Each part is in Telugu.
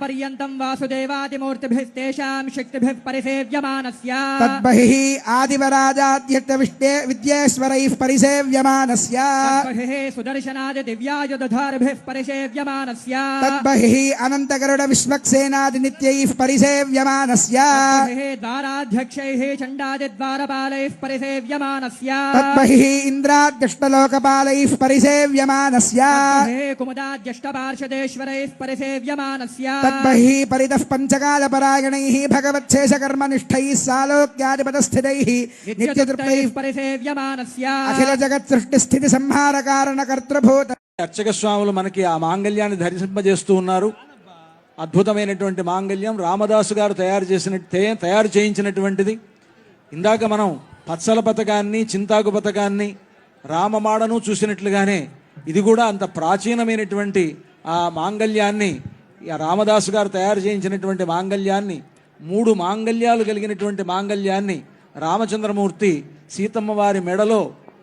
पर्यन्तं वासुदेवादिमूर्तिभिस्तेषां शक्तिभिः परिसेव्यमानस्य तद्बहिः आदिवराजाद्यर्थविद्येश्वरैः परिसेव्यमानस्य तद्बहिः सुदर्शनादिदिव्यायुधधारिभिः परिसेव्यमानस्य तद्बहिः अनन्तगरुडविश्वक्सेनादिनित्यैः परिसेव्यमानस्य तद्बहिः द्वाराध्यक्षैः चण्डादिद्वारपालैः परिसेव्यमानस्य तद्बहिः इन्द्राद्यष्टलोकपालैः परिसेव्यमानस्य तद्बहिः कुमुदाद्यष्टपार्षदेश्वरैः परिसेव्यमानस्य तद्बहिः परितः पञ्चकालपरायणैः भगवच्छेषकर्मनिष्ठैः सालोक्यादिपदस्थितैः नित्यतृप्तैः परिसेव्यमानस्य अखिल जगत् सृष्टि స్థితి సంహార కారణ కర్తృభూత. అర్చక స్వాములు మనకి ఆ మాంగళ్యాన్ని ధరింపజేస్తూ ఉన్నారు. అద్భుతమైనటువంటి మాంగళ్యం రామదాసు గారు తయారు చేయించినటువంటిది. ఇందాక మనం పచ్చల పథకాన్ని, చింతాకు పథకాన్ని, రామమాడను చూసినట్లుగానే ఇది కూడా అంత ప్రాచీనమైనటువంటి ఆ మాంగళ్యాన్ని, రామదాసు గారు తయారు చేయించినటువంటి మాంగళ్యాన్ని, 3 మాంగళ్యాలు కలిగినటువంటి మాంగళ్యాన్ని రామచంద్రమూర్తి సీతమ్మ వారి మెడలో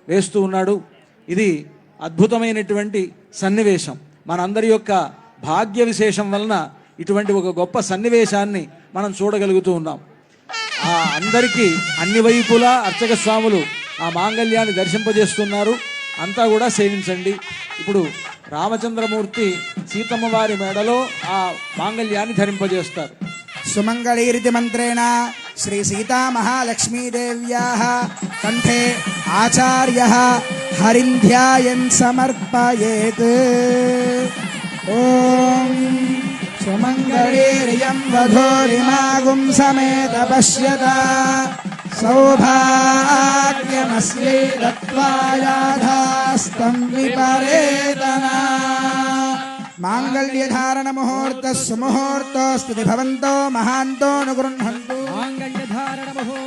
వేస్తూ ఉన్నాడు. ఇది అద్భుతమైనటువంటి సన్నివేశం. మనందరి యొక్క భాగ్య విశేషం వలన ఇటువంటి ఒక గొప్ప సన్నివేశాన్ని మనం చూడగలుగుతూ ఉన్నాం. అందరికీ అన్ని వైపులా అర్చక స్వాములు ఆ మాంగళ్యాన్ని దర్శింపజేస్తున్నారు. అంతా కూడా సేవించండి. ఇప్పుడు రామచంద్రమూర్తి సీతమ్మ వారి మెడలో ఆ మాంగళ్యాన్ని ధరింపజేస్తారు. సుమంగళీరితి మంత్రేణ శ్రీ సీతా మహాలక్ష్మీదేవ్యాః కంఠే ఆచార్యః హరింధ్యాయన్ సమర్పయేత్. ఓం సుమంగళీర్యం వధూరిమాగుం సమేత పశ్యత సౌభాగ్యమస్యై దత్వాయాధాస్తం విపరేతనా. మాంగళ్యధారణ ముహూర్త సుముహూర్తోస్తు భవంతో మహాంతో అనుగృహంతు.